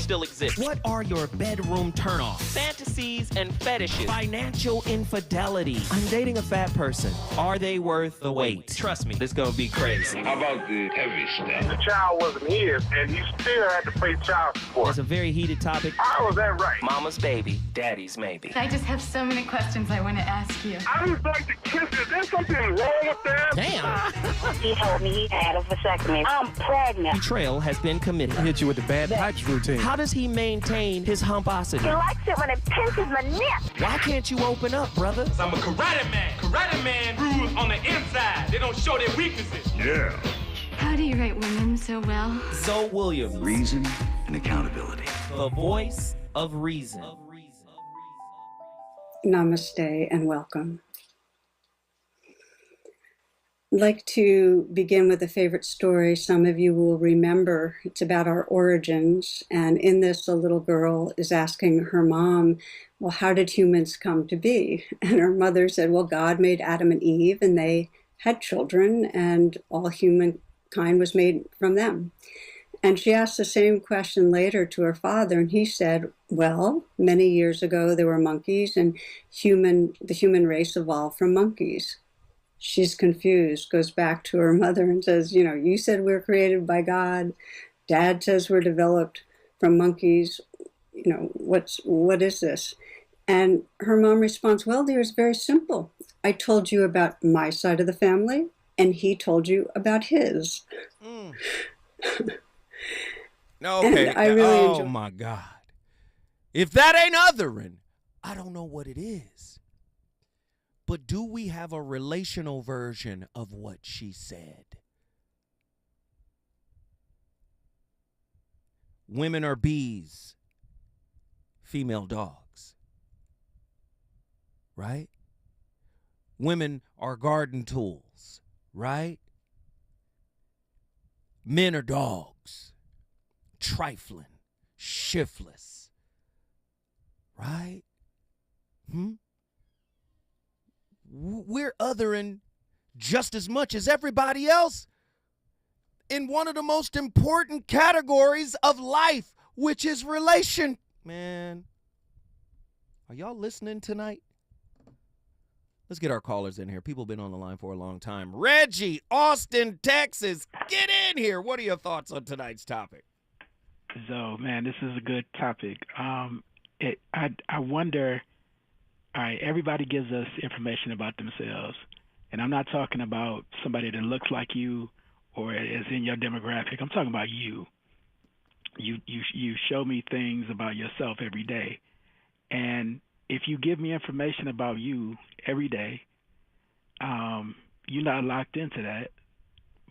still exist. What are your bedroom turnoffs? Fantasies and fetishes. Financial infidelity. I'm dating a fat person. Are they worth the wait? Trust me, this gonna be crazy. How about the heavy stuff? The child wasn't his, and he still had to pay child support. It's a very heated topic. How was that right? Mama's baby, daddy's maybe. I just have so many questions I want to ask you. I just like to kiss it. Is there something wrong with that? Damn. He told me he had a vasectomy. I'm pregnant. Betrayal has been committed. Hit you with the bad pipes routine. How does he maintain his humposity? He likes it when it pinches my nip. Why can't you open up, brother? I'm a karate man. Karate man rules on the inside. They don't show their weaknesses. Yeah. How do you write women so well? Zoe Williams, Reason and accountability. the voice of reason. Namaste and welcome. I'd like to begin with a favorite story some of you will remember. It's about our origins, and in this, a little girl is asking her mom, well, how did humans come to be? And her mother said, well, God made Adam and Eve, and they had children, and all humankind was made from them. And she asked the same question later to her father, and he said, well, many years ago there were monkeys, and the human race evolved from monkeys. She's confused, goes back to her mother and says, you said we're created by God. Dad says we're developed from monkeys. What is this? And her mom responds, well, dear, it's very simple. I told you about my side of the family, and he told you about his. No, okay. I really enjoy. My God. If that ain't othering, I don't know what it is. But do we have a relational version of what she said? Women are bees, female dogs. Right? Women are garden tools, right? Men are dogs, trifling, shiftless, right? We're othering just as much as everybody else in one of the most important categories of life, which is relation. Man, are y'all listening tonight? Let's get our callers in here. People have been on the line for a long time. Reggie, Austin, Texas, get in here. What are your thoughts on tonight's topic? So, man, this is a good topic. I wonder, all right, everybody gives us information about themselves. And I'm not talking about somebody that looks like you or is in your demographic. I'm talking about you. You show me things about yourself every day. And if you give me information about you every day, you're not locked into that.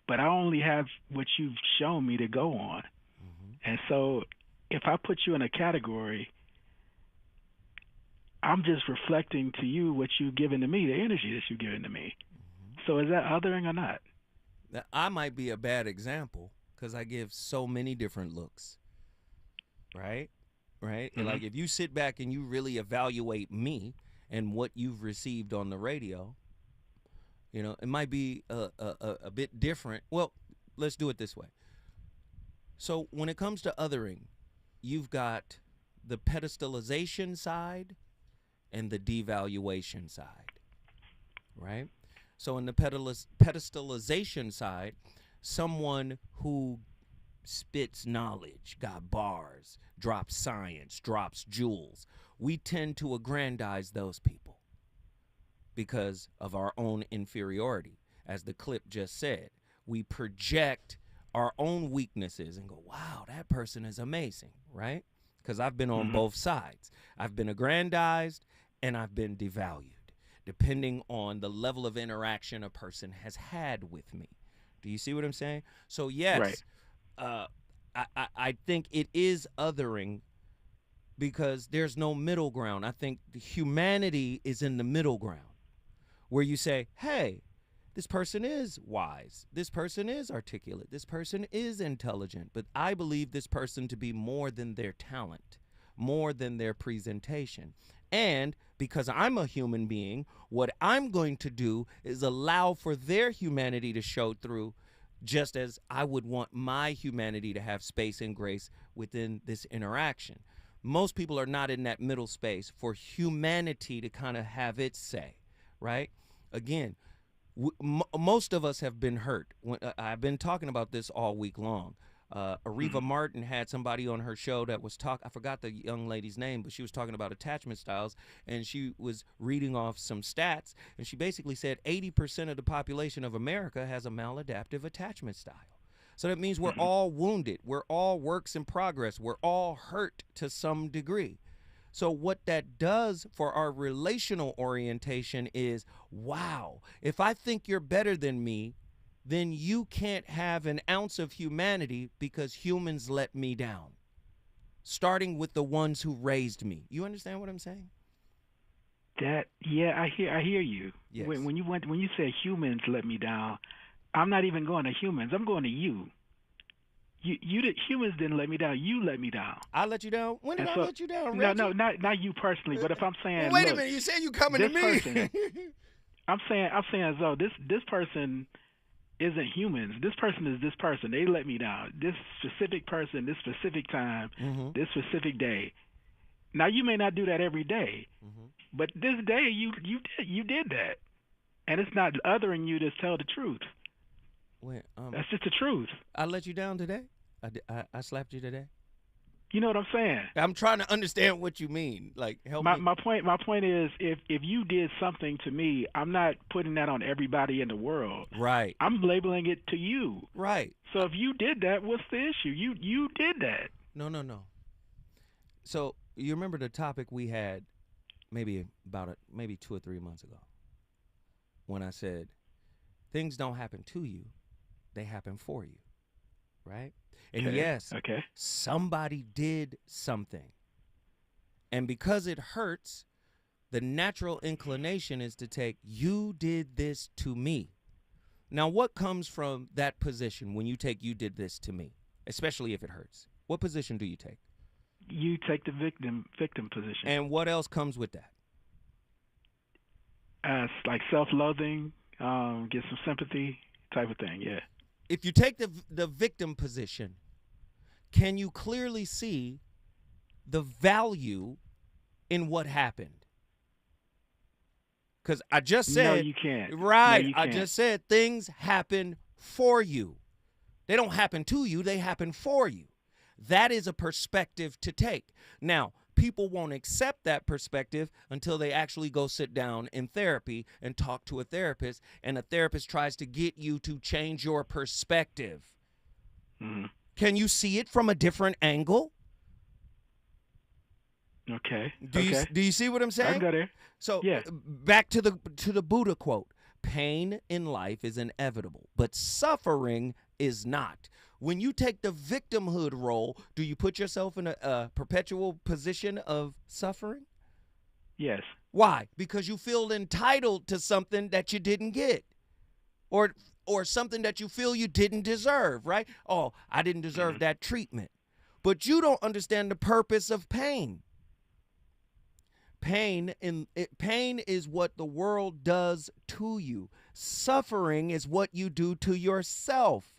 But I only have what you've shown me to go on. Mm-hmm. And so if I put you in a category, I'm just reflecting to you what you've given to me, the energy that you've given to me. Mm-hmm. So is that othering or not? Now, I might be a bad example because I give so many different looks, right? Mm-hmm. And like if you sit back and you really evaluate me and what you've received on the radio, it might be a bit different. Well, let's do it this way. So when it comes to othering, you've got the pedestalization side and the devaluation side, right? So in the pedestalization side, someone who spits knowledge, got bars, drops science, drops jewels, we tend to aggrandize those people because of our own inferiority. As the clip just said, we project our own weaknesses and go, wow, that person is amazing, right? Because I've been on both sides. I've been aggrandized and I've been devalued, depending on the level of interaction a person has had with me. Do you see what I'm saying? So yes, right. I think it is othering because there's no middle ground. I think the humanity is in the middle ground where you say, hey, this person is wise. This person is articulate. This person is intelligent. But I believe this person to be more than their talent, more than their presentation. And because I'm a human being, what I'm going to do is allow for their humanity to show through just as I would want my humanity to have space and grace within this interaction. Most people are not in that middle space for humanity to kind of have its say, right? Again, most of us have been hurt. I've been talking about this all week long. Ariva Martin had somebody on her show that was I forgot the young lady's name, but she was talking about attachment styles, and she was reading off some stats, and she basically said 80% of the population of America has a maladaptive attachment style. So that means we're all wounded. We're all works in progress. We're all hurt to some degree. So what that does for our relational orientation is, wow, if I think you're better than me, then you can't have an ounce of humanity because humans let me down, starting with the ones who raised me. You understand what I'm saying? I hear you. Yes. When you say humans let me down, I'm not even going to humans. I'm going to you. Humans didn't let me down. You let me down. I let you down? When did I let you down, No, Reggie? not you personally. But if I'm saying, wait look, a minute, you said you coming to me. Person, I'm saying as though this person isn't humans. This person is this person. They let me down. This specific person, this specific time, this specific day. Now you may not do that every day, but this day you did that, and it's not othering you to tell the truth. Wait, that's just the truth. I let you down today. I slapped you today. You know what I'm saying? I'm trying to understand what you mean. Like, help me. My point is, if you did something to me, I'm not putting that on everybody in the world. Right. I'm labeling it to you. Right. So if you did that, what's the issue? You did that. No. So you remember the topic we had maybe 2 or 3 months ago when I said things don't happen to you, they happen for you, right? And yes, somebody did something. And because it hurts, the natural inclination is to take, you did this to me. Now, what comes from that position when you take, you did this to me, especially if it hurts? What position do you take? You take the victim position. And what else comes with that? Like self-loathing, get some sympathy type of thing, yeah. If you take the victim position, can you clearly see the value in what happened? Because I just said... No, you can't. Right. No, you I can't. just said things happen for you. They don't happen to you. They happen for you. That is a perspective to take. Now, people won't accept that perspective until they actually go sit down in therapy and talk to a therapist, and a therapist tries to get you to change your perspective. Can you see it from a different angle? Okay. Do you see what I'm saying? I can go there. So yeah. Back to the Buddha quote. Pain in life is inevitable, but suffering is not. When you take the victimhood role, do you put yourself in a perpetual position of suffering? Yes. Why? Because you feel entitled to something that you didn't get, or something that you feel you didn't deserve, right? Oh, I didn't deserve that treatment. But you don't understand the purpose of pain. Pain is what the world does to you. Suffering is what you do to yourself.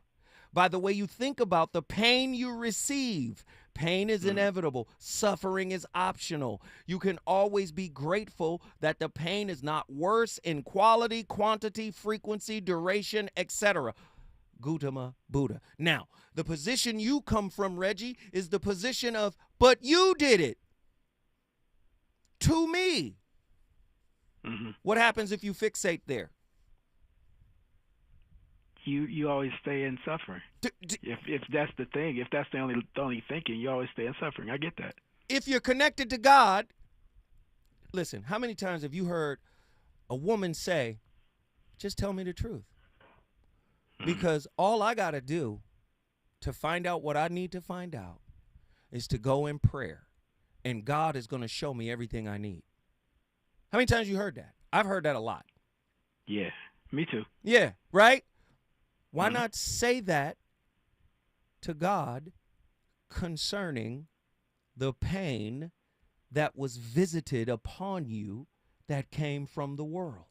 By the way you think about the pain you receive. Pain is inevitable. Suffering is optional. You can always be grateful that the pain is not worse in quality, quantity, frequency, duration, etc. Gautama Buddha. Now, the position you come from, Reggie, is the position of, but you did it to me. What happens if you fixate there? You always stay in suffering. If that's the thing, if that's the only thinking, you always stay in suffering. I get that. If you're connected to God, listen, how many times have you heard a woman say, just tell me the truth? Because all I got to do to find out what I need to find out is to go in prayer, and God is going to show me everything I need. How many times you heard that? I've heard that a lot. Yeah, me too. Yeah, right? Why not say that to God concerning the pain that was visited upon you that came from the world?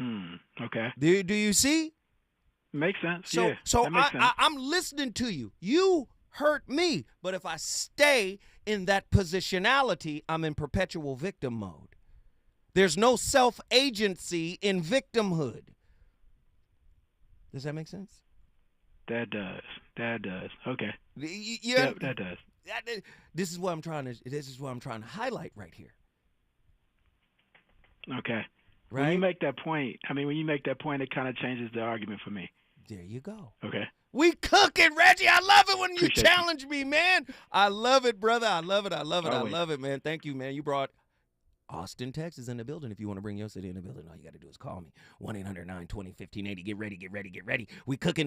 Okay. Do you see? Makes sense. So, yeah, so that makes sense. I'm listening to you. You hurt me, but if I stay in that positionality, I'm in perpetual victim mode. There's no self-agency in victimhood. Does that make sense? That does. That does. Okay. Yep, that does. This is what I'm trying to highlight right here. Okay. Right? When you make that point, it kind of changes the argument for me. There you go. Okay. We cooking, Reggie. I love it when you Appreciate challenge me, man. I love it, brother. I love it. Always. I love it, man. Thank you, man. You brought Austin, Texas in the building. If you want to bring your city in the building, all you got to do is call me. 1-800-920-1580. Get ready. We cooking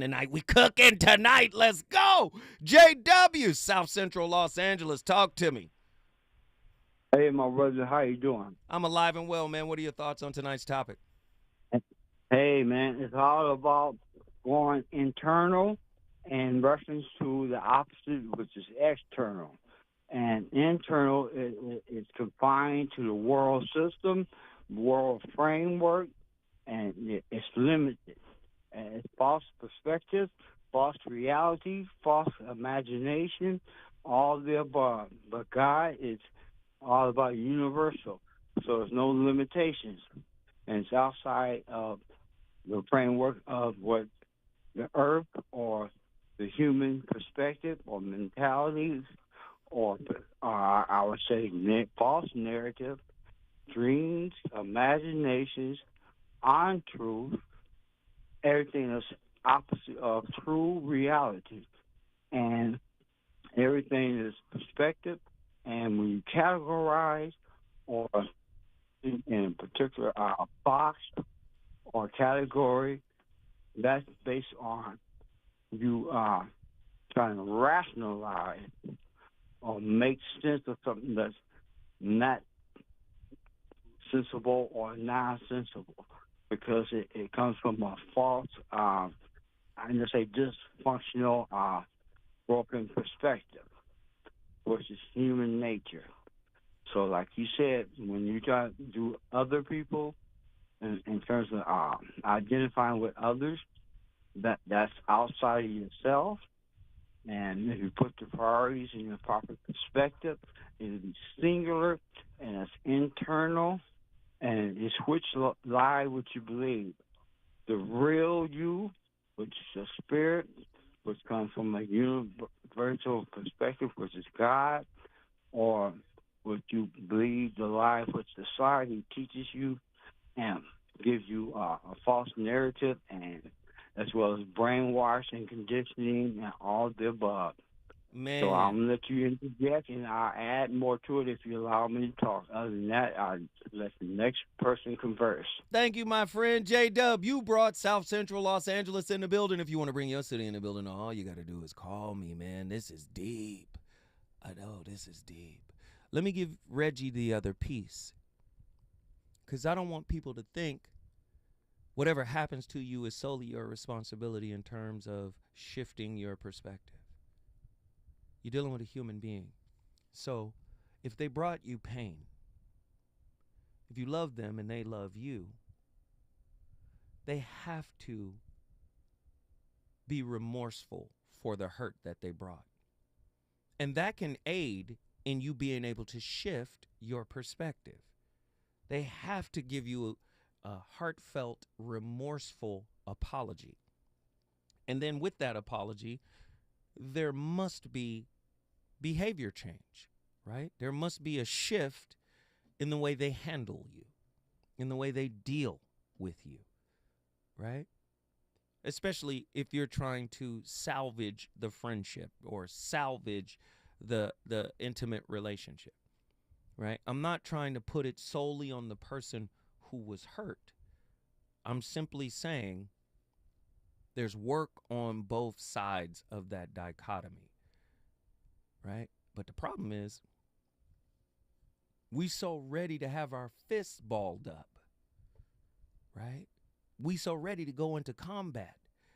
tonight. Let's go. JW, South Central Los Angeles. Talk to me. Hey, my brother. How you doing? I'm alive and well, man. What are your thoughts on tonight's topic? Hey, man. It's all about going internal in reference to the opposite, which is external. And internal is confined to the world system, world framework, and it's limited. And it's false perspective, false reality, false imagination, all of the above. But God is all about universal, so there's no limitations. And it's outside of the framework of what the earth or the human perspective or mentalities or I would say false narrative, dreams, imaginations, untruth, everything is opposite of true reality. And everything is perspective, and when you categorize or in a particular box or category, that's based on you trying to rationalize or make sense of something that's not sensible or non-sensible, because it comes from a false, I'm going to say dysfunctional, broken perspective, which is human nature. So like you said, when you try to do other people in terms of identifying with others, that's outside of yourself. And if you put the priorities in your proper perspective, it'll be singular and it's internal, and it's which lie which you believe. The real you, which is a spirit, which comes from a universal perspective, which is God, or what you believe the lie which society teaches you and gives you a false narrative, and as well as brainwashing, conditioning, and all of the above. Man. So I'm going to let you interject, and I'll add more to it if you allow me to talk. Other than that, I'll let the next person converse. Thank you, my friend J-Dub. You brought South Central Los Angeles in the building. If you want to bring your city in the building, all you got to do is call me, man. This is deep. I know, this is deep. Let me give Reggie the other piece, because I don't want people to think whatever happens to you is solely your responsibility in terms of shifting your perspective. You're dealing with a human being. So if they brought you pain, if you love them and they love you, they have to be remorseful for the hurt that they brought. And that can aid in you being able to shift your perspective. They have to give you a heartfelt, remorseful apology. And then with that apology, there must be behavior change, right? There must be a shift in the way they handle you, in the way they deal with you, right? Especially if you're trying to salvage the friendship or salvage the intimate relationship, right? I'm not trying to put it solely on the person who was hurt. I'm simply saying there's work on both sides of that dichotomy, right? But the problem is we so ready to have our fists balled up, right? We so ready to go into combat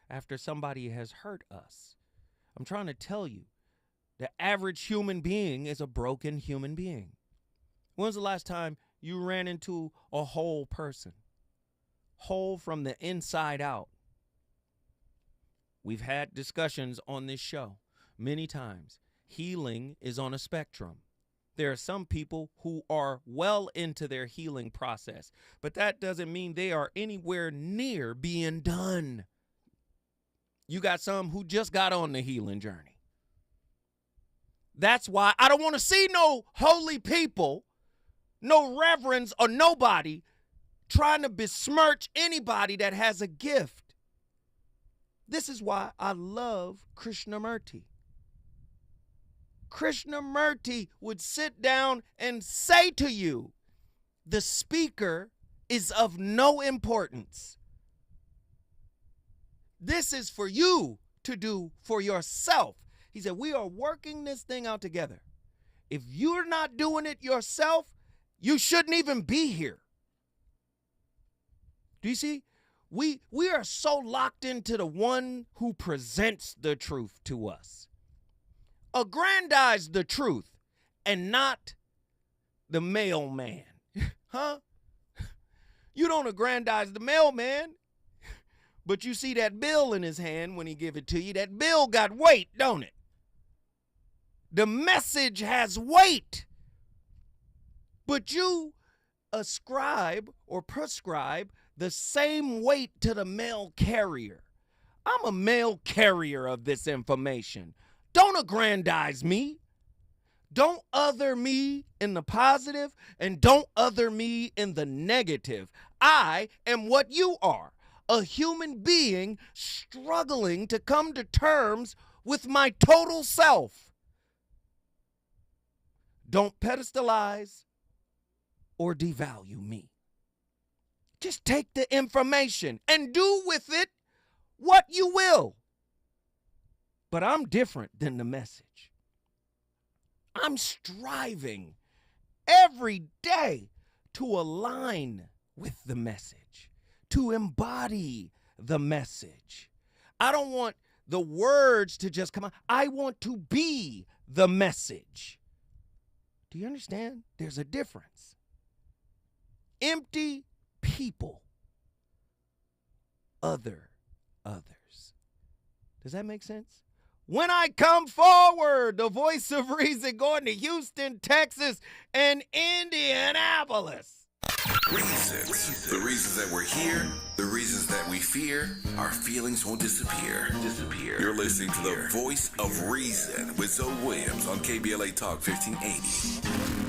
after somebody has hurt us. I'm trying to tell you, the average human being is a broken human being. When's the last time you ran into a whole person? Whole from the inside out. We've had discussions on this show many times. Healing is on a spectrum. There are some people who are well into their healing process, but that doesn't mean they are anywhere near being done. You got some who just got on the healing journey. That's why I don't want to see no holy people, no reverends or nobody trying to besmirch anybody that has a gift. This is why I love Krishnamurti. Krishnamurti would sit down and say to you, the speaker is of no importance. This is for you to do for yourself. He said, we are working this thing out together. If you're not doing it yourself, you shouldn't even be here. Do you see? We are so locked into the one who presents the truth to us. Aggrandize the truth and not the mailman. Huh? You don't aggrandize the mailman, but you see that bill in his hand when he give it to you. That bill got weight, don't it? The message has weight. But you ascribe or prescribe the same weight to the mail carrier. I'm a mail carrier of this information. Don't aggrandize me. Don't other me in the positive and don't other me in the negative. I am what you are, a human being struggling to come to terms with my total self. Don't pedestalize or devalue me. Just take the information and do with it what you will. But I'm different than the message. I'm striving every day to align with the message, to embody the message. I don't want the words to just come out. I want to be the message. Do you understand? There's a difference. Empty people, others. Does that make sense? When I come forward, the voice of reason going to Houston, Texas, and Indianapolis. Reasons. The reasons that we're here, the reasons that we fear, our feelings won't disappear. You're listening to the voice of reason with Zoe Williams on KBLA Talk 1580.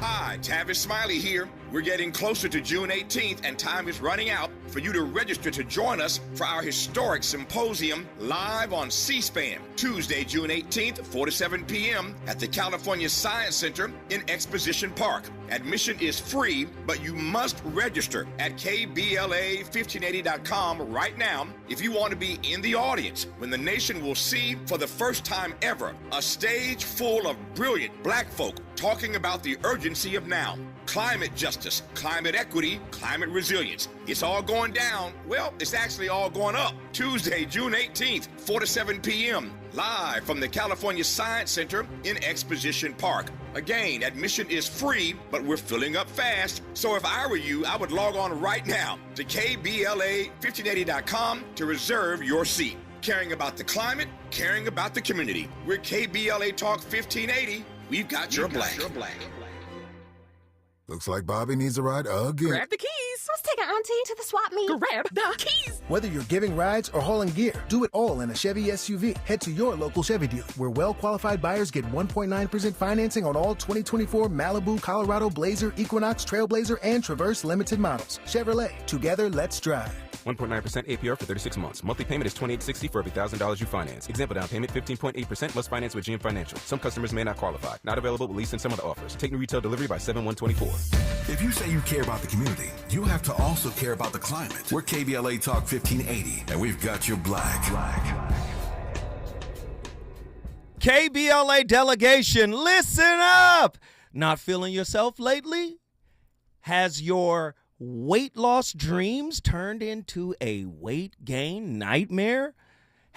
Hi, Tavis Smiley here. We're getting closer to June 18th, and time is running out for you to register to join us for our historic symposium live on C-SPAN, Tuesday, June 18th, 4 to 7 p.m. at the California Science Center in Exposition Park. Admission is free, but you must register at KBLA1580.com right now if you want to be in the audience when the nation will see for the first time ever a stage full of brilliant black folk talking about the urgency of now. Climate justice, climate equity, climate resilience. It's all going down. Well, it's actually all going up. Tuesday, June 18th, 4 to 7 p.m. Live from the California Science Center in Exposition Park. Again, admission is free, but we're filling up fast. So if I were you, I would log on right now to KBLA1580.com to reserve your seat. Caring about the climate, caring about the community. We're KBLA Talk 1580. We've got your black. Looks like Bobby needs a ride again. Grab the keys. Let's take our auntie to the swap meet. Grab the keys. Whether you're giving rides or hauling gear, do it all in a Chevy SUV. Head to your local Chevy dealer, where well-qualified buyers get 1.9% financing on all 2024 Malibu, Colorado, Blazer, Equinox, Trailblazer, and Traverse limited models. Chevrolet, together, let's drive. 1.9% APR for 36 months. Monthly payment is $28.60 for every $1,000 you finance. Example down payment 15.8% plus finance with GM Financial. Some customers may not qualify. Not available with lease and some other offers. Take new retail delivery by 7/1/24. If you say you care about the community, you have to also care about the climate. We're KBLA Talk 1580, and we've got your black. KBLA delegation, listen up! Not feeling yourself lately? Has your weight loss dreams turned into a weight gain nightmare?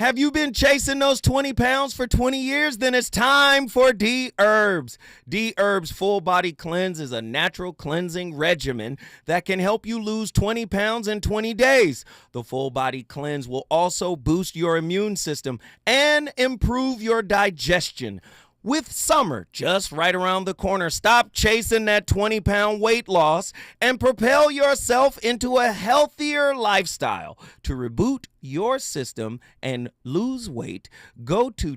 Have you been chasing those 20 pounds for 20 years? Then it's time for D-Herbs. D-Herbs Full Body Cleanse is a natural cleansing regimen that can help you lose 20 pounds in 20 days. The Full Body Cleanse will also boost your immune system and improve your digestion. With summer just right around the corner, stop chasing that 20-pound weight loss and propel yourself into a healthier lifestyle. To reboot your system and lose weight, go to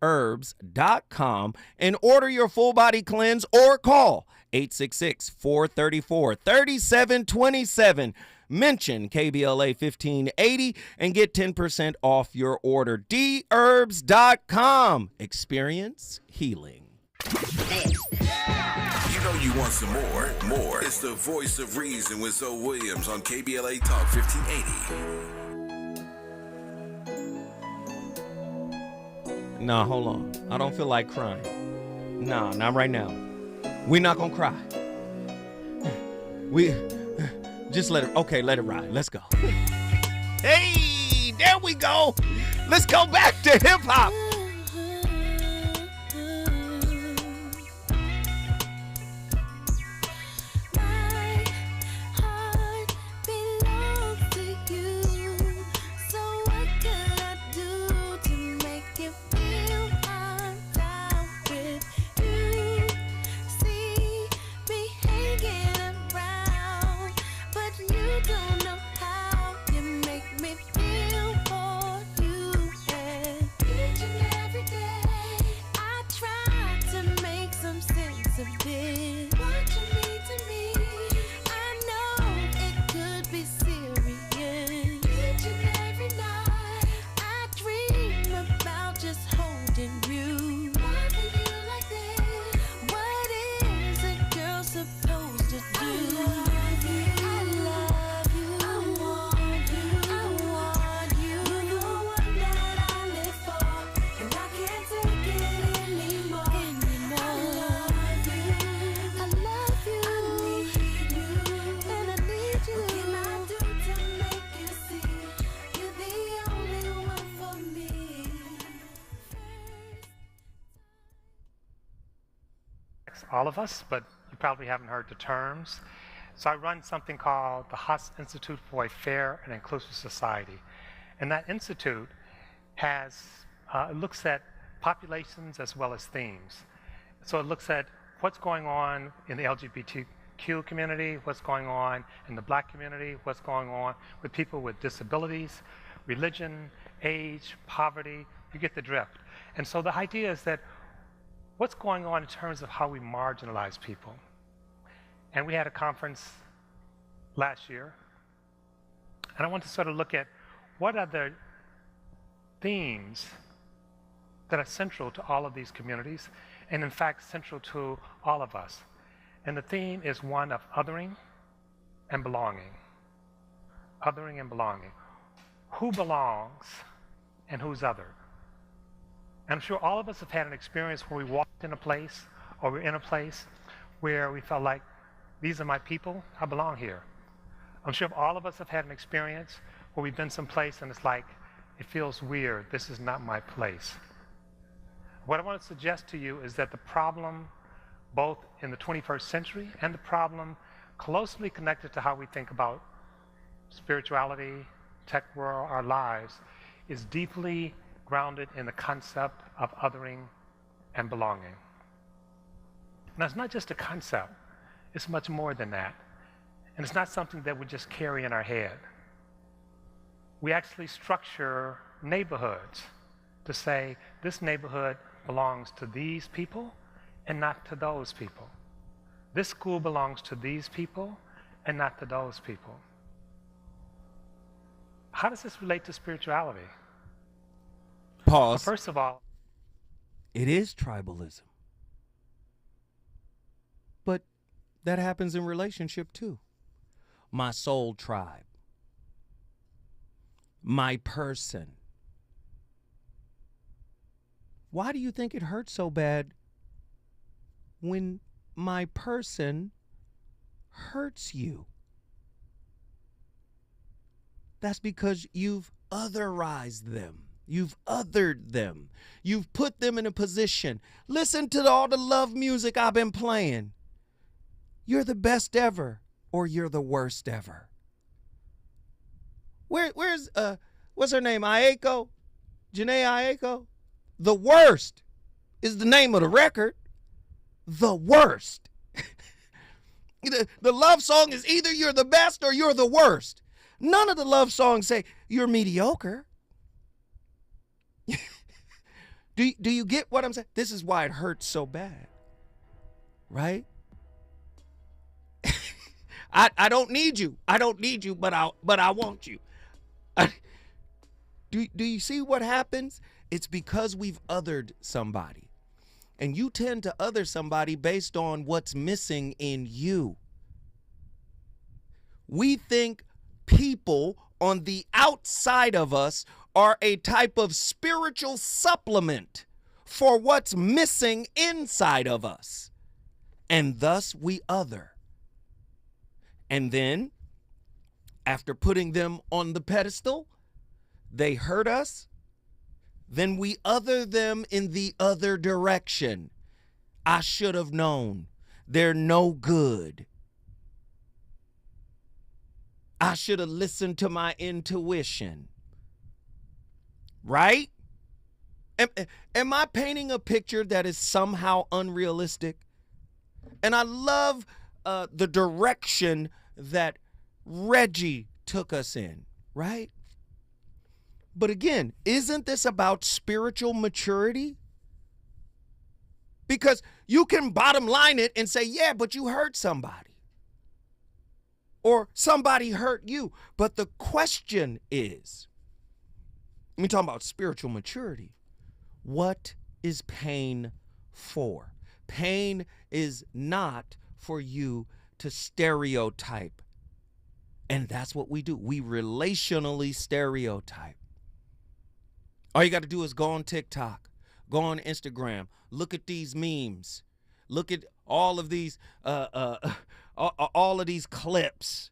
dherbs.com and order your full body cleanse or call 866-434-3727. Mention KBLA 1580 and get 10% off your order. dherbs.com. Experience healing. You know you want some more. It's the voice of reason with Zoe Williams on KBLA Talk 1580. Nah, hold on. I don't feel like crying. Nah, not right now. We're not gonna cry. Just let it ride. Let's go. Hey, there we go. Let's go back to hip hop. All of us, but you probably haven't heard the terms. So I run something called the Haas Institute for a Fair and Inclusive Society. And that institute looks at populations as well as themes. So it looks at what's going on in the LGBTQ community, what's going on in the Black community, what's going on with people with disabilities, religion, age, poverty. You get the drift. And so the idea is that what's going on in terms of how we marginalize people. And we had a conference last year, and I want to sort of look at what are the themes that are central to all of these communities, and in fact central to all of us. And the theme is one of othering and belonging. Othering and belonging. Who belongs and who's othered? I'm sure all of us have had an experience where we walked in a place or we're in a place where we felt like, these are my people, I belong here. I'm sure all of us have had an experience where we've been someplace and it's like, it feels weird, this is not my place. What I want to suggest to you is that the problem, both in the 21st century and the problem closely connected to how we think about spirituality, tech world, our lives, is deeply grounded in the concept of othering and belonging. Now, it's not just a concept, it's much more than that. And it's not something that we just carry in our head. We actually structure neighborhoods to say, this neighborhood belongs to these people and not to those people. This school belongs to these people and not to those people. How does this relate to spirituality? Pause. Well, first of all, it is tribalism. But that happens in relationship too. My soul tribe. My person. Why do you think it hurts so bad when my person hurts you? That's because you've otherized them. You've othered them. You've put them in a position. Listen to all the love music I've been playing. You're the best ever, or you're the worst ever. Where's what's her name? Aiko? Janae Aiko? The Worst is the name of the record. The Worst. The love song is either you're the best or you're the worst. None of the love songs say you're mediocre. Do you get what I'm saying? This is why it hurts so bad, right? I don't need you. I don't need you, but I want you. Do you see what happens? It's because we've othered somebody. And you tend to other somebody based on what's missing in you. We think people on the outside of us are a type of spiritual supplement for what's missing inside of us. And thus we other. And then, after putting them on the pedestal, they hurt us. Then we other them in the other direction. I should have known. They're no good. I should have listened to my intuition. Right? Am I painting a picture that is somehow unrealistic? And I love the direction that Reggie took us in, right? But again, isn't this about spiritual maturity? Because you can bottom line it and say, yeah, but you hurt somebody. Or somebody hurt you. But the question is, let me talk about spiritual maturity. What is pain for? Pain is not for you to stereotype. And that's what we do. We relationally stereotype. All you got to do is go on TikTok, go on Instagram, look at these memes, look at all of these clips.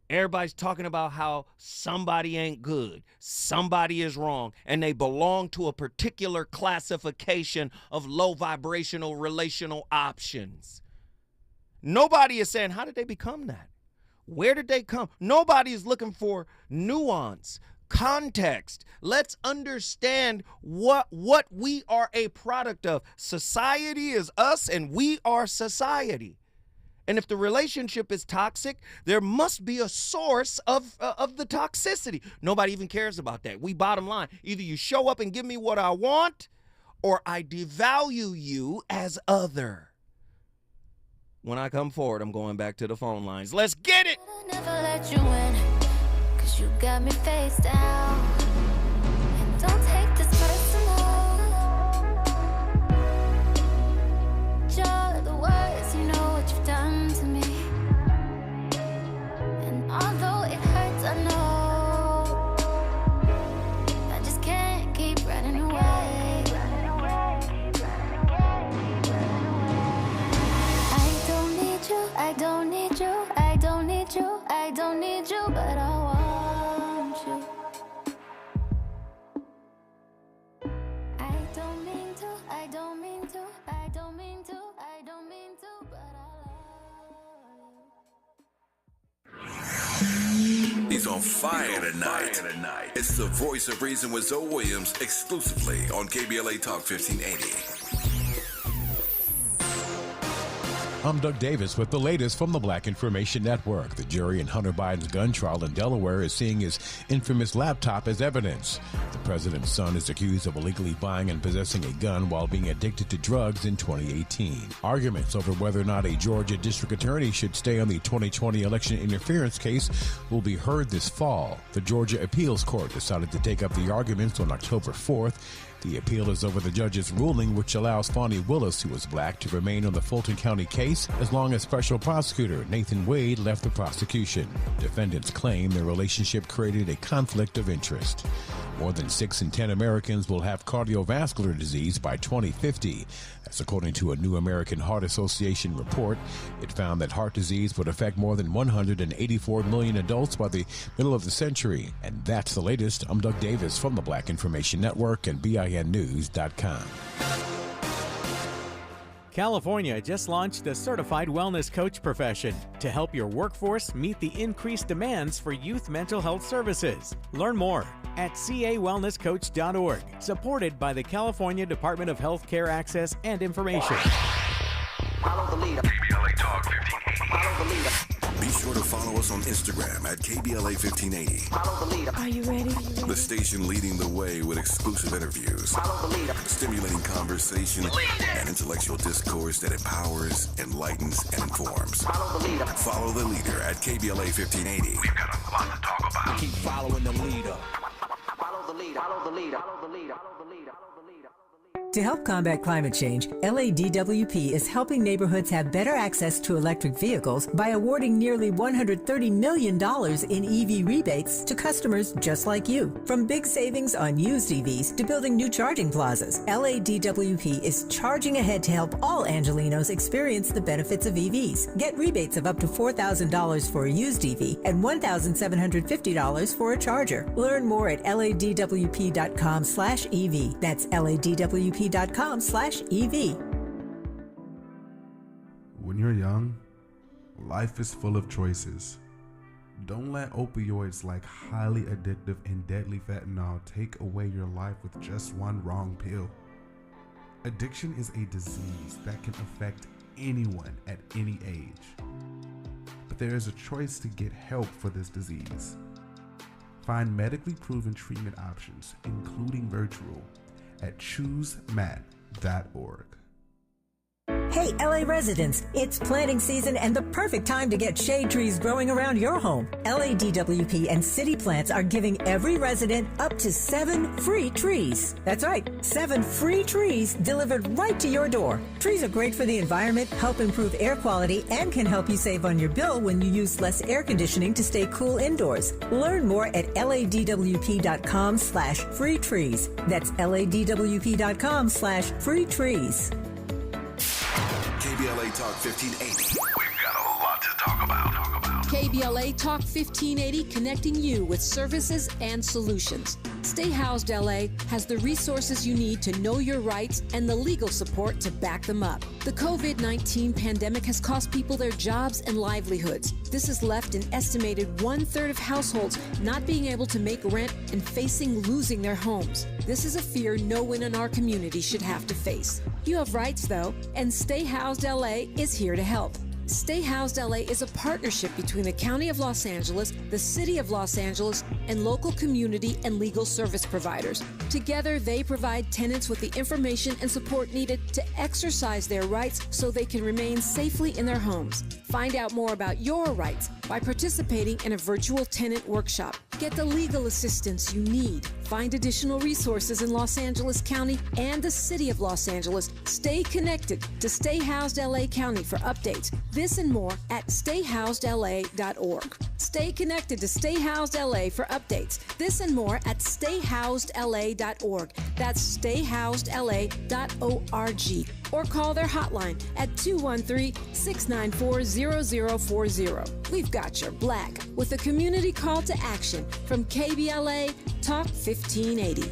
Everybody's talking about how somebody ain't good, somebody is wrong, and they belong to a particular classification of low vibrational relational options. Nobody is saying, how did they become that? Where did they come? Nobody is looking for nuance, context. Let's understand what we are a product of. Society is us and we are society. And if the relationship is toxic, there must be a source of the toxicity. Nobody even cares about that. We bottom line, either you show up and give me what I want, or I devalue you as other. When I come forward, I'm going back to the phone lines. Let's get it. I'll never let you in, 'cause you got me face down. And don't take this personal. You're the worst, you know what you've done to me. And although it hurts, I know I just can't keep running away. I don't need you, I don't need you, I don't need you, but I want you. I don't mean to, I don't mean to, I don't mean to, I don't mean to, but I love you. He's on fire tonight. It's the Voice of Reason with Zoe Williams, exclusively on KBLA Talk 1580. I'm Doug Davis with the latest from the Black Information Network. The jury in Hunter Biden's gun trial in Delaware is seeing his infamous laptop as evidence. The president's son is accused of illegally buying and possessing a gun while being addicted to drugs in 2018. Arguments over whether or not a Georgia district attorney should stay on the 2020 election interference case will be heard this fall. The Georgia Appeals Court decided to take up the arguments on October 4th. The appeal is over the judge's ruling, which allows Fonnie Willis, who is black, to remain on the Fulton County case as long as special prosecutor Nathan Wade left the prosecution. Defendants claim their relationship created a conflict of interest. More than 6 in 10 Americans will have cardiovascular disease by 2050. That's according to a new American Heart Association report. It found that heart disease would affect more than 184 million adults by the middle of the century. And that's the latest. I'm Doug Davis from the Black Information Network and BINnews.com. California just launched a certified wellness coach profession to help your workforce meet the increased demands for youth mental health services. Learn more at cawellnesscoach.org, supported by the California Department of Health Care Access and Information. Follow the leader. KBLA Talk 1580. Follow the leader. Be sure to follow us on Instagram at KBLA 1580. Follow the leader. Are you ready? The station leading the way with exclusive interviews, Follow the leader. stimulating conversation, and intellectual discourse that empowers, enlightens, and informs. Follow the leader. Follow the leader at KBLA 1580. We've got a lot to talk about. Keep following the leader. Follow the leader. Follow the leader. Follow the leader. To help combat climate change, LADWP is helping neighborhoods have better access to electric vehicles by awarding nearly $130 million in EV rebates to customers just like you. From big savings on used EVs to building new charging plazas, LADWP is charging ahead to help all Angelinos experience the benefits of EVs. Get rebates of up to $4,000 for a used EV and $1,750 for a charger. Learn more at ladwp.com/EV. That's ladwp.com/EV. When you're young, life is full of choices. Don't let opioids like highly addictive and deadly fentanyl take away your life with just one wrong pill. Addiction is a disease that can affect anyone at any age. But there is a choice to get help for this disease. Find medically proven treatment options, including virtual, at choosemat.org. Hey, LA residents, it's planting season and the perfect time to get shade trees growing around your home. LADWP and City Plants are giving every resident up to 7 free trees. That's right, 7 free trees delivered right to your door. Trees are great for the environment, help improve air quality, and can help you save on your bill when you use less air conditioning to stay cool indoors. Learn more at ladwp.com/free trees. That's ladwp.com/free trees. KBLA Talk 1580. We've got a lot to talk about. KBLA Talk 1580, connecting you with services and solutions. Stay Housed LA has the resources you need to know your rights and the legal support to back them up. The COVID-19 pandemic has cost people their jobs and livelihoods. This has left an estimated 1/3 of households not being able to make rent and facing losing their homes. This is a fear no one in our community should have to face. You have rights, though, and Stay Housed LA is here to help. Stay Housed LA is a partnership between the County of Los Angeles, the City of Los Angeles, and local community and legal service providers. Together, they provide tenants with the information and support needed to exercise their rights so they can remain safely in their homes. Find out more about your rights by participating in a virtual tenant workshop. Get the legal assistance you need. Find additional resources in Los Angeles County and the City of Los Angeles. Stay connected to Stay Housed LA County for updates. This and more at stayhousedla.org. Stay connected to Stay Housed LA for updates. This and more at stayhousedla.org. That's stayhousedla.org. Or call their hotline at 213-694-0040. We've got your black with a community call to action from KBLA Talk 1580.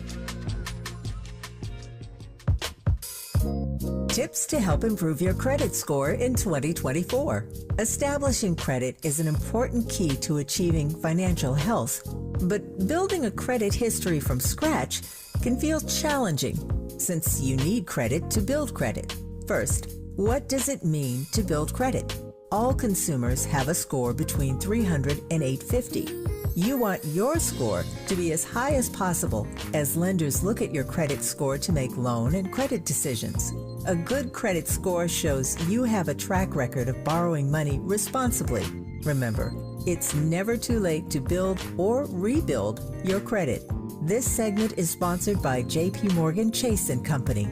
Tips to help improve your credit score in 2024. Establishing credit is an important key to achieving financial health, but building a credit history from scratch can feel challenging since you need credit to build credit. First, what does it mean to build credit? All consumers have a score between 300 and 850. You want your score to be as high as possible as lenders look at your credit score to make loan and credit decisions. A good credit score shows you have a track record of borrowing money responsibly. Remember, it's never too late to build or rebuild your credit. This segment is sponsored by J.P. Morgan Chase & Company.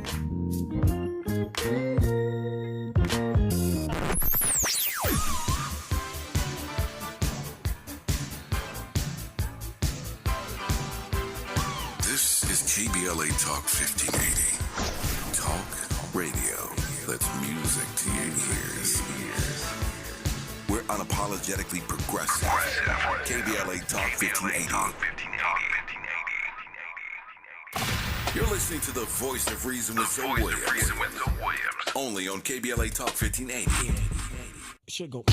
KBLA Talk 1580. Talk radio that's music to your ears. We're unapologetically progressive. KBLA Talk 1580. You're listening to the voice of reason with Zoe Williams. Only on KBLA Talk 1580. Should go.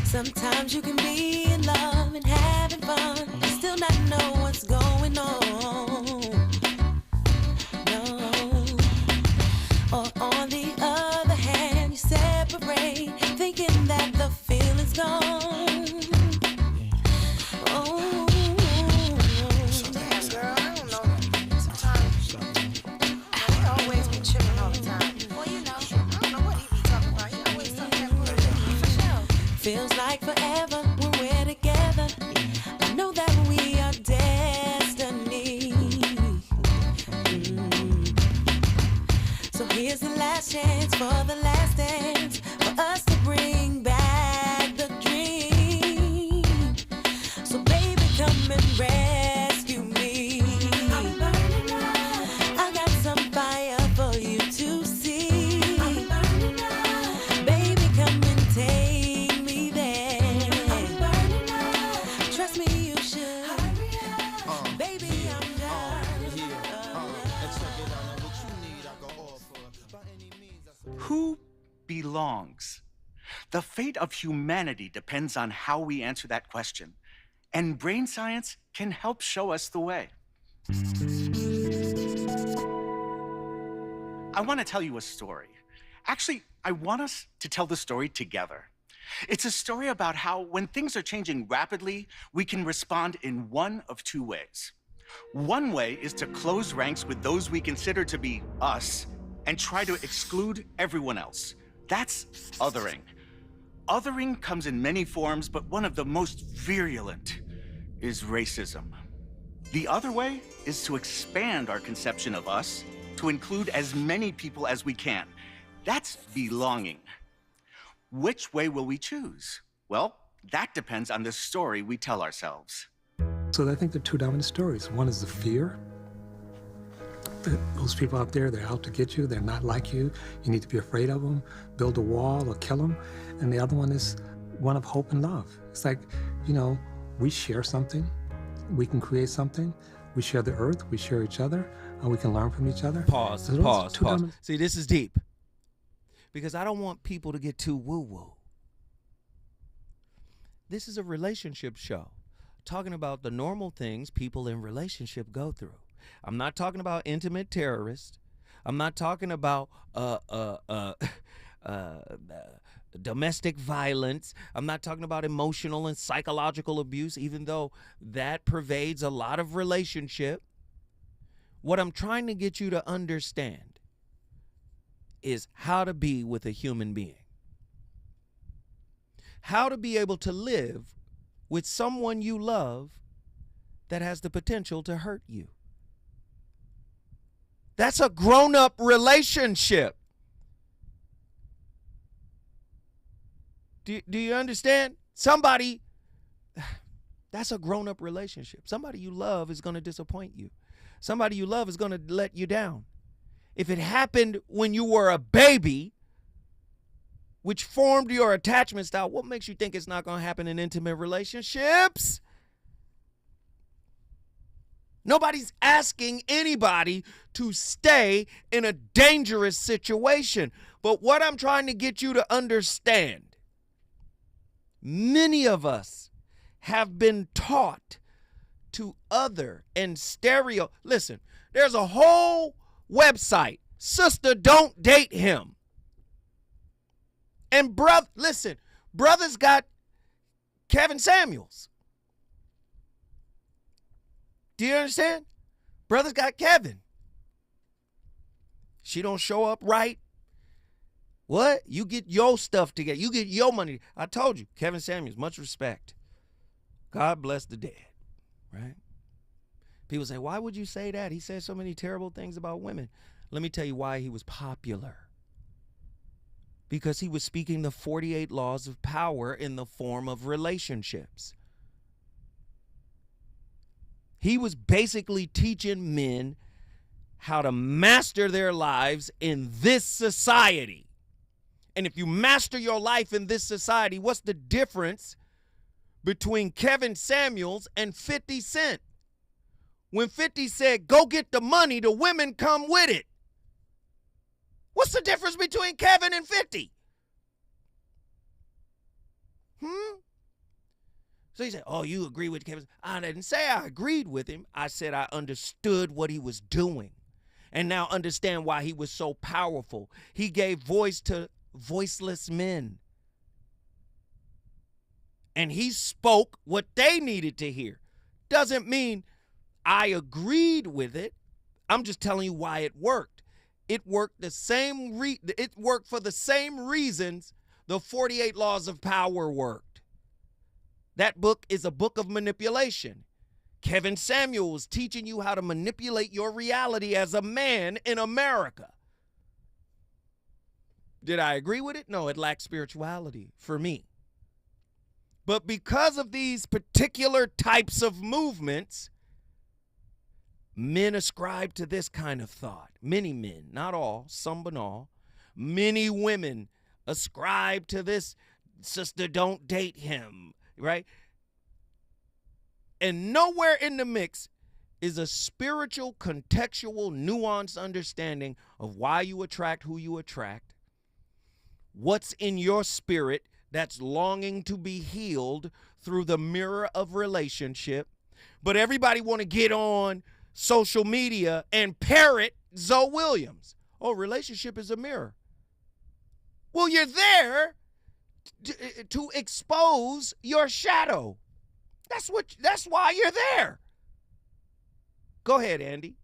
Sometimes you can be in love and having fun and still not know what's going on. No. Or on the other hand, you separate, thinking that the feeling's gone. Oh. Damn, girl, I don't know. Sometimes I always be chilling all the time. Well, you know, I don't know what he be talking about. He always talking about for sure. Feels like forever when we're together. I know that we are destiny. So here's the last chance for the last dance, for us to bring back the dream. So baby, come and rescue me. I'm burning up. I got some fire for you to see. I'm burning up. Baby, come and take me there. I'm burning up. Trust me, you should. Baby, I'm done. Who belongs? The fate of humanity depends on how we answer that question, and brain science can help show us the way. I want to tell you a story. Actually, I want us to tell the story together. It's a story about how, when things are changing rapidly, we can respond in one of two ways. One way is to close ranks with those we consider to be us and try to exclude everyone else. That's othering. Othering comes in many forms, but one of the most virulent is racism. The other way is to expand our conception of us to include as many people as we can. That's belonging. Which way will we choose? Well, that depends on the story we tell ourselves. So I think the two dominant stories. One is the fear. That those people out there, they're out to get you. They're not like you. You need to be afraid of them, build a wall or kill them. And the other one is one of hope and love. It's like, you know, we share something. We can create something. We share the earth. We share each other. And we can learn from each other. Pause. So Pause. See, this is deep. Because I don't want people to get too woo-woo. This is a relationship show. Talking about the normal things people in relationship go through. I'm not talking about intimate terrorists. I'm not talking about domestic violence. I'm not talking about emotional and psychological abuse, even though that pervades a lot of relationship. What I'm trying to get you to understand is how to be with a human being. How to be able to live with someone you love that has the potential to hurt you. That's a grown-up relationship. Do you understand? Somebody, that's a grown-up relationship. Somebody you love is going to disappoint you. Somebody you love is going to let you down. If it happened when you were a baby, which formed your attachment style, what makes you think it's not going to happen in intimate relationships? Nobody's asking anybody to stay in a dangerous situation. But what I'm trying to get you to understand, many of us have been taught to other and stereo. Listen, there's a whole website, Sister Don't Date Him. And listen, brother's got Kevin Samuels. Do you understand? Brother's got Kevin. She don't show up right. What? You get your stuff together. You get your money. I told you, Kevin Samuels, much respect. God bless the dead, right? People say, why would you say that? He said so many terrible things about women. Let me tell you why he was popular. Because he was speaking the 48 laws of power in the form of relationships. He was basically teaching men how to master their lives in this society. And if you master your life in this society, what's the difference between Kevin Samuels and 50 Cent? When 50 said, go get the money, the women come with it. What's the difference between Kevin and 50? So he said, oh, you agree with Kevin? I didn't say I agreed with him. I said I understood what he was doing and now understand why he was so powerful. He gave voice to voiceless men. And he spoke what they needed to hear. Doesn't mean I agreed with it. I'm just telling you why it worked. It worked it worked for the same reasons the 48 laws of power worked. That book is a book of manipulation. Kevin Samuel was teaching you how to manipulate your reality as a man in America. Did I agree with it? No, it lacked spirituality for me. But because of these particular types of movements, men ascribe to this kind of thought. Many men, not all, some but all. Many women ascribe to this, sister, don't date him, right? And nowhere in the mix is a spiritual, contextual, nuanced understanding of why you attract who you attract, what's in your spirit that's longing to be healed through the mirror of relationship. But everybody want to get on social media and parrot Zoe Williams. Oh, relationship is a mirror. Well, you're there to expose your shadow. That's why you're there. Go ahead, Andy.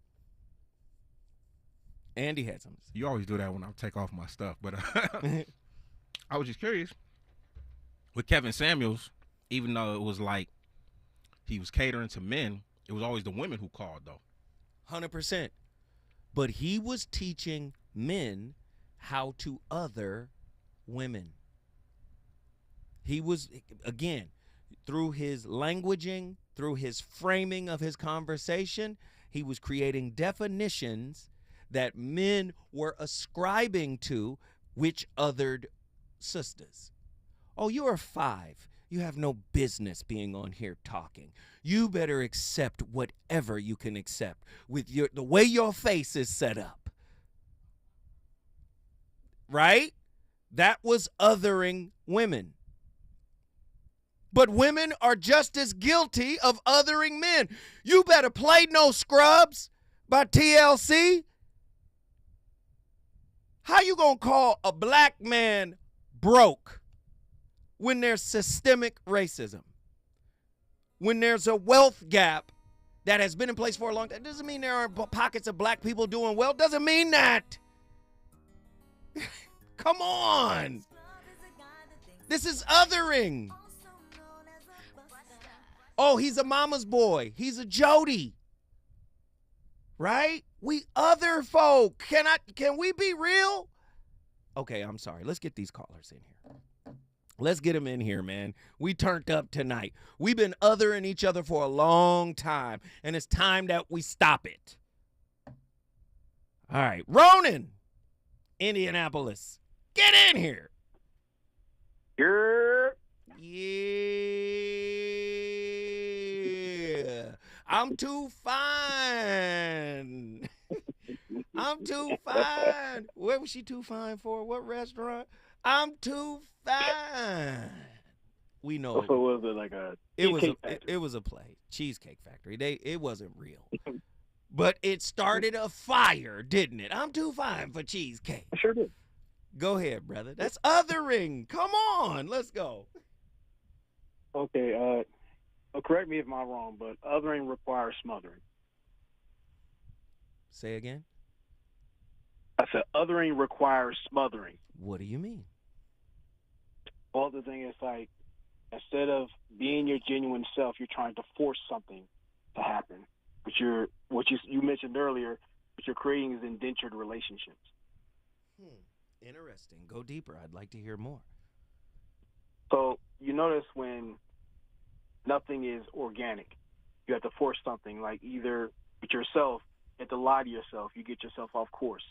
Andy had something. You always do that when I take off my stuff, but I was just curious. With Kevin Samuels, even though it was like he was catering to men, it was always the women who called, though. 100%. But he was teaching men how to other women. He was, again, through his languaging, through his framing of his conversation, he was creating definitions that men were ascribing to, which othered sisters. Oh, you're a 5. You have no business being on here talking. You better accept whatever you can accept with the way your face is set up. Right? That was othering women. But women are just as guilty of othering men. You better play No Scrubs by TLC. How you gonna call a black man broke when there's systemic racism? When there's a wealth gap that has been in place for a long time? Doesn't mean there aren't pockets of black people doing well. Doesn't mean that. Come on. This is othering. Oh, he's a mama's boy. He's a Jody. Right? We other folk. Can we be real? Okay, I'm sorry. Let's get these callers in here. Let's get them in here, man. We turned up tonight. We've been othering each other for a long time, and it's time that we stop it. All right. Ronan, Indianapolis. Get in here. Yeah. I'm too fine. I'm too fine. Where was she too fine for? What restaurant? I'm too fine. We know. So was it like a it was a play. Cheesecake Factory. It wasn't real. But it started a fire, didn't it? I'm too fine for cheesecake. I sure did. Go ahead, brother. That's othering. Come on. Let's go. Okay, correct me if I'm wrong, but othering requires smothering. Say again? I said othering requires smothering. What do you mean? Well, the thing is, like, Instead of being your genuine self, you're trying to force something to happen. But you mentioned earlier, what you're creating is indentured relationships. Interesting. Go deeper. I'd like to hear more. So you notice when nothing is organic, you have to force something, like either with yourself, you have to lie to yourself, you get yourself off course.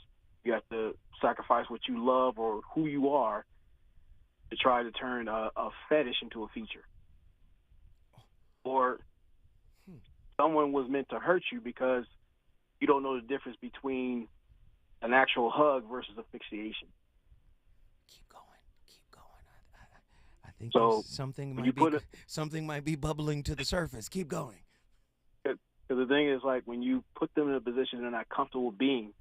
You have to sacrifice what you love or who you are to try to turn a fetish into a feature. Or someone was meant to hurt you because you don't know the difference between an actual hug versus asphyxiation. I think So something might be bubbling to the surface. Keep going. Because the thing is, like, when you put them in a position they're not comfortable being,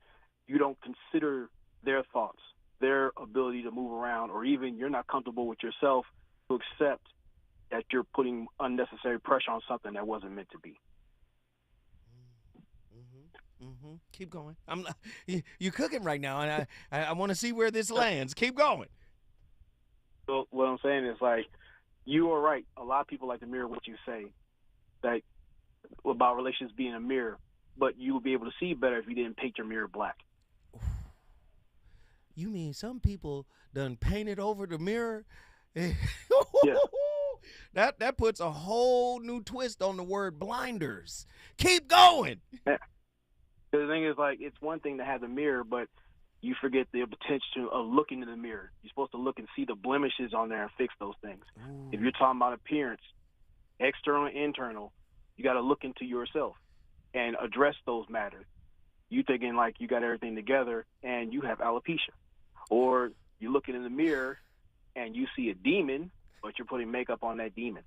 you don't consider their thoughts, their ability to move around, or even you're not comfortable with yourself to accept that you're putting unnecessary pressure on something that wasn't meant to be. Keep going. You're cooking right now, and I want to see where this lands. Keep going. So what I'm saying is, like, you are right. A lot of people like to mirror what you say, like about relationships being a mirror, but you will be able to see better if you didn't paint your mirror black. You mean some people done painted over the mirror? Yeah. That puts a whole new twist on the word blinders. Keep going. Yeah. The thing is, like, it's one thing to have the mirror, but you forget the potential of looking in the mirror. You're supposed to look and see the blemishes on there and fix those things. Ooh. If you're talking about appearance, external and internal, you got to look into yourself and address those matters. You thinking like you got everything together and you have alopecia. Or you're looking in the mirror and you see a demon, but you're putting makeup on that demon.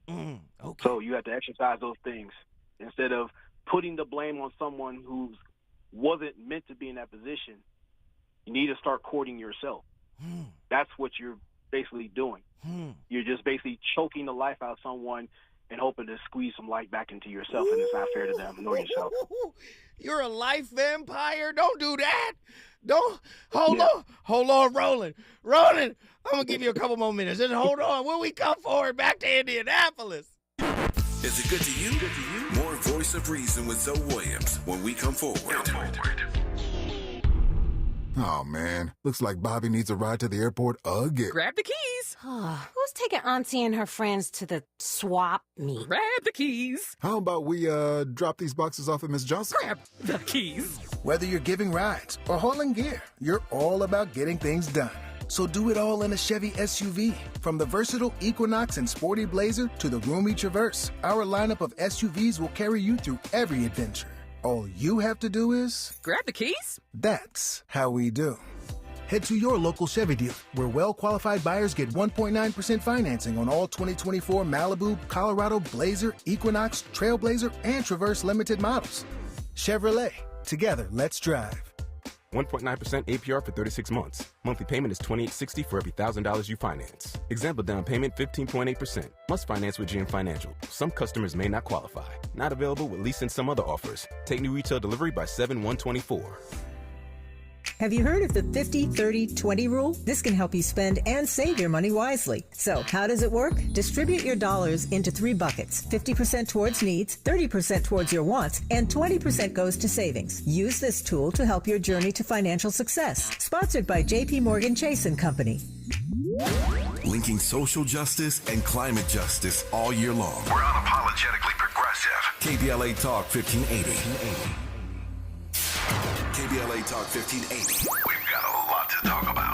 Okay. So you have to exercise those things. Instead of putting the blame on someone who wasn't meant to be in that position, you need to start courting yourself. That's what you're basically doing. You're just basically choking the life out of someone and hoping to squeeze some life back into yourself, and it's not fair to them nor yourself. You're a life vampire. Don't do that. Don't hold on, Roland. I'm gonna give you a couple more minutes. Just hold on. When we come forward back to Indianapolis. Is it good to you? More Voice of Reason with Zoe Williams when we come forward. Oh, man. Looks like Bobby needs a ride to the airport again. Grab the keys. Who's taking Auntie and her friends to the swap meet? Grab the keys. How about we drop these boxes off at Miss Johnson? Grab the keys. Whether you're giving rides or hauling gear, you're all about getting things done. So do it all in a Chevy SUV. From the versatile Equinox and sporty Blazer to the roomy Traverse, our lineup of SUVs will carry you through every adventure. All you have to do is... grab the keys. That's how we do. Head to your local Chevy dealer, where well-qualified buyers get 1.9% financing on all 2024 Malibu, Colorado, Blazer, Equinox, Trailblazer, and Traverse limited models. Chevrolet. Together, let's drive. 1.9% APR for 36 months. Monthly payment is $28.60 for every $1,000 you finance. Example down payment 15.8%. Must finance with GM Financial. Some customers may not qualify. Not available with lease and some other offers. Take new retail delivery by 7/1/24. Have you heard of the 50-30-20 rule? This can help you spend and save your money wisely. So how does it work? Distribute your dollars into 3 buckets. 50% towards needs, 30% towards your wants, and 20% goes to savings. Use this tool to help your journey to financial success. Sponsored by J.P. Morgan Chase & Company. Linking social justice and climate justice all year long. We're unapologetically progressive. KBLA Talk 1580. KBLA Talk 1580. We've got a lot to talk about.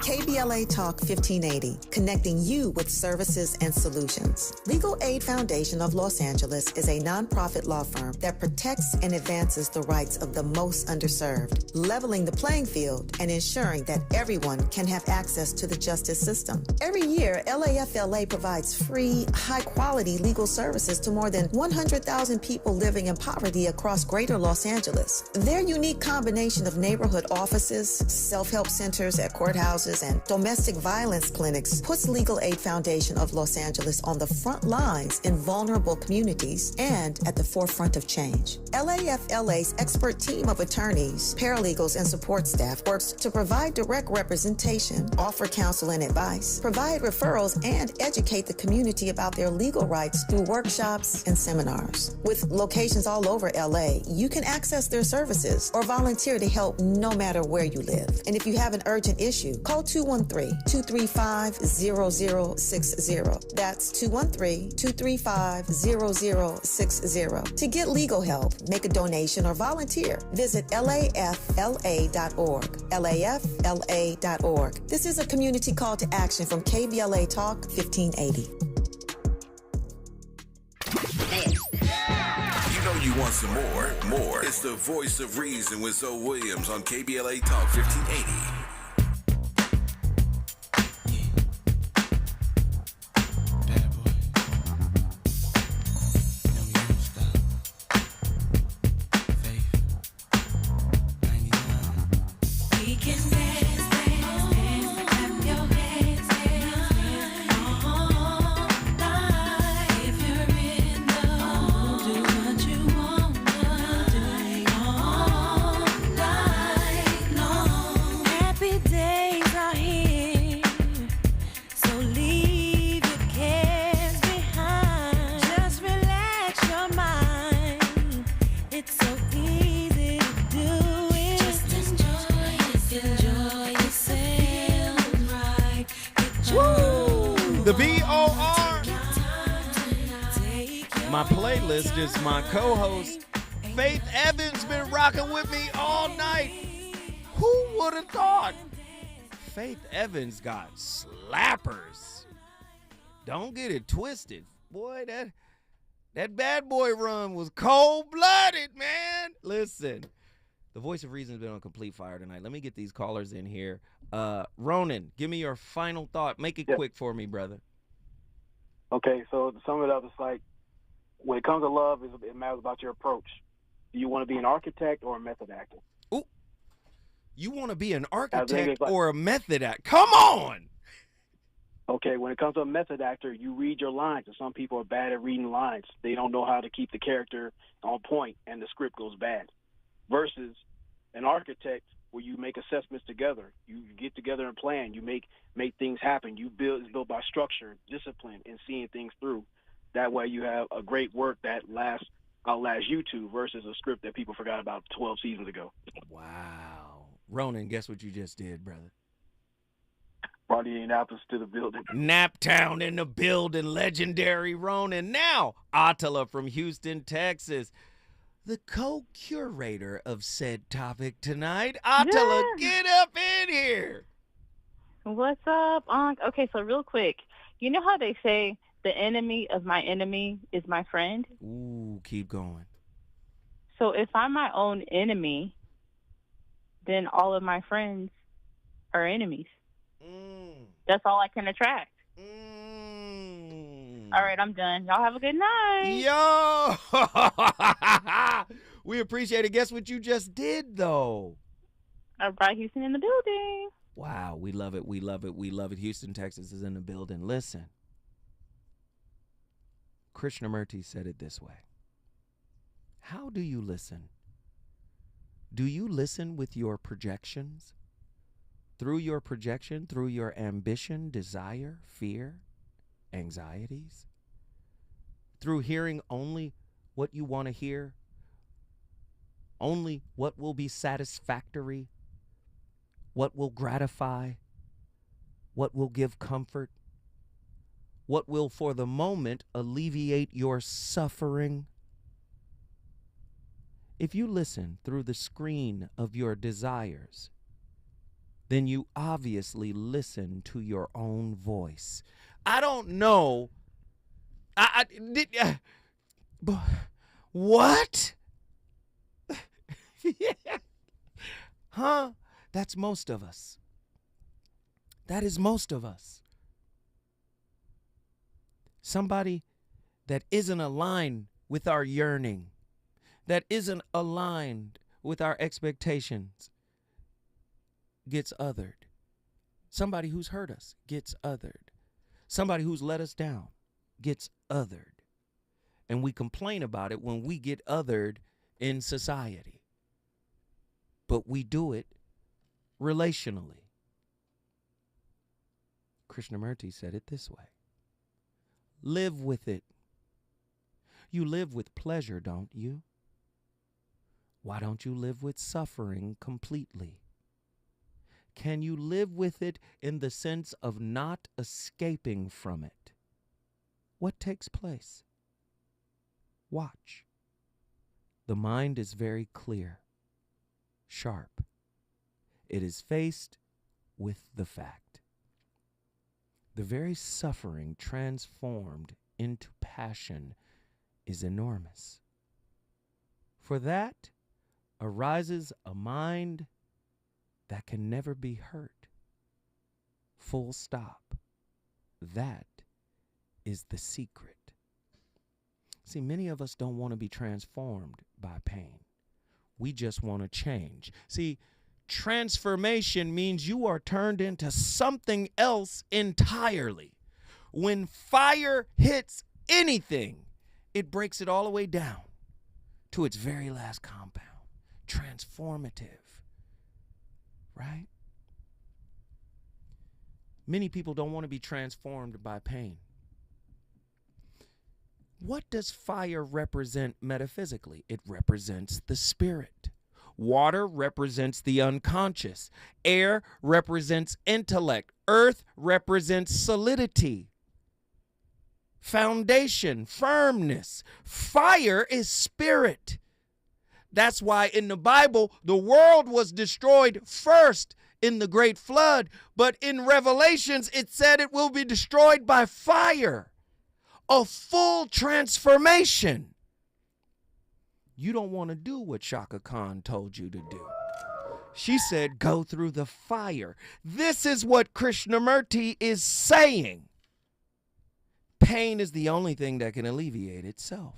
KBLA Talk 1580, connecting you with services and solutions. Legal Aid Foundation of Los Angeles is a nonprofit law firm that protects and advances the rights of the most underserved, leveling the playing field and ensuring that everyone can have access to the justice system. Every year, LAFLA provides free, high-quality legal services to more than 100,000 people living in poverty across greater Los Angeles. Their unique combination of neighborhood offices, self-help centers at courthouses, crisis and domestic violence clinics puts Legal Aid Foundation of Los Angeles on the front lines in vulnerable communities and at the forefront of change. LAFLA's expert team of attorneys, paralegals, and support staff works to provide direct representation, offer counsel and advice, provide referrals, and educate the community about their legal rights through workshops and seminars. With locations all over LA, you can access their services or volunteer to help no matter where you live. And if you have an urgent issue, call 213-235-0060. That's 213-235-0060. To get legal help, make a donation, or volunteer, visit lafla.org. lafla.org. This is a community call to action from KBLA Talk 1580. You know you want some more. It's the Voice of Reason with Zoe Williams on KBLA Talk 1580. The B-O-R. My playlist is my co-host, Faith Evans, been rocking with me all night. Who would have thought? Faith Evans got slappers. Don't get it twisted. Boy, that bad boy run was cold-blooded, man. Listen, the Voice of Reason's been on complete fire tonight. Let me get these callers in here. Ronan, give me your final thought. Make it quick for me, brother. Okay, so to sum it up, it's like when it comes to love, it matters about your approach. Do you want to be an architect or a method actor? Ooh, you want to be an architect or a method actor? Come on! Okay, when it comes to a method actor, you read your lines, and some people are bad at reading lines. They don't know how to keep the character on point, and the script goes bad. Versus an architect, where you make assessments together, you get together and plan, you make things happen. It's built by structure, discipline, and seeing things through. That way, you have a great work that outlasts you two versus a script that people forgot about 12 seasons ago. Wow, Ronan, guess what you just did, brother? Brought Indianapolis to the building. Naptown in the building, legendary Ronan. Now, Attila from Houston, Texas, the co-curator of said topic tonight. Attila, get up in here. What's up, Unc? Okay, so real quick, you know how they say the enemy of my enemy is my friend? Ooh, keep going. So if I'm my own enemy, then all of my friends are enemies. That's all I can attract. All right, I'm done. Y'all have a good night. Yo! We appreciate it. Guess what you just did, though? I brought Houston in the building. Wow, we love it. We love it. We love it. Houston, Texas is in the building. Listen, Krishnamurti said it this way. How do you listen? Do you listen with your projections? Through your projection, through your ambition, desire, fear, anxieties? Through hearing only what you want to hear? Only what will be satisfactory? What will gratify? What will give comfort? What will, for the moment, alleviate your suffering? If you listen through the screen of your desires, then you obviously listen to your own voice. I don't know. What? Huh? That's most of us. That is most of us. Somebody that isn't aligned with our yearning, that isn't aligned with our expectations, gets othered, Somebody who's hurt us gets othered. Somebody who's let us down gets othered. And we complain about it when we get othered in society. But we do it relationally. Krishnamurti said it this way. Live with it. You live with pleasure, don't you? Why don't you live with suffering completely? Can you live with it in the sense of not escaping from it? What takes place? Watch. The mind is very clear, sharp. It is faced with the fact. The very suffering transformed into passion is enormous. For that arises a mind that can never be hurt. Full stop. That is the secret. See, many of us don't want to be transformed by pain. We just want to change. See, transformation means you are turned into something else entirely. When fire hits anything, it breaks it all the way down to its very last compound. Transformative. Right? Many people don't want to be transformed by pain. What does fire represent metaphysically? It represents the spirit. Water represents the unconscious. Air represents intellect. Earth represents solidity. Foundation, firmness. Fire is spirit. That's why in the Bible, the world was destroyed first in the great flood. But in Revelations, it said it will be destroyed by fire. A full transformation. You don't want to do what Shaka Khan told you to do. She said, go through the fire. This is what Krishnamurti is saying. Pain is the only thing that can alleviate itself.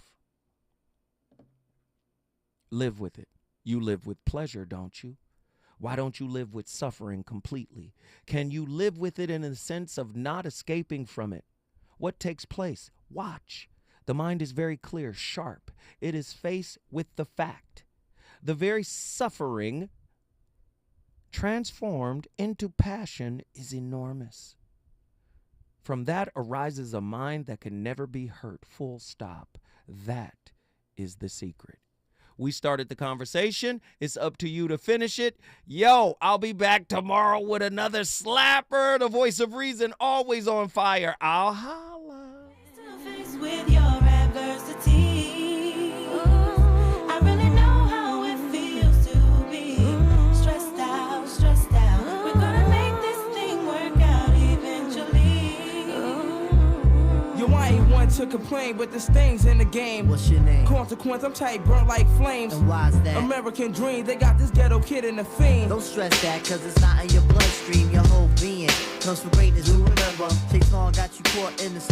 Live with it. You live with pleasure, don't you? Why don't you live with suffering completely? Can you live with it in the sense of not escaping from it? What takes place? Watch. The mind is very clear, sharp. It is faced with the fact. The very suffering transformed into passion is enormous. From that arises a mind that can never be hurt. Full stop. That is the secret. We started the conversation. It's up to you to finish it. Yo, I'll be back tomorrow with another slapper. The voice of reason, always on fire. I'll holla. With your adversity, I really know how it feels to be stressed out, stressed out. We're gonna make this thing work out eventually. Yo, I ain't one to complain, but there's things in the game. What's your name? Consequence, I'm tight, burnt like flames. And why's that? American dream, they got this ghetto kid in the fiend. Don't stress that, cause it's not in your bloodstream. Your whole being comes from greatness, you remember. Chase on got you caught in the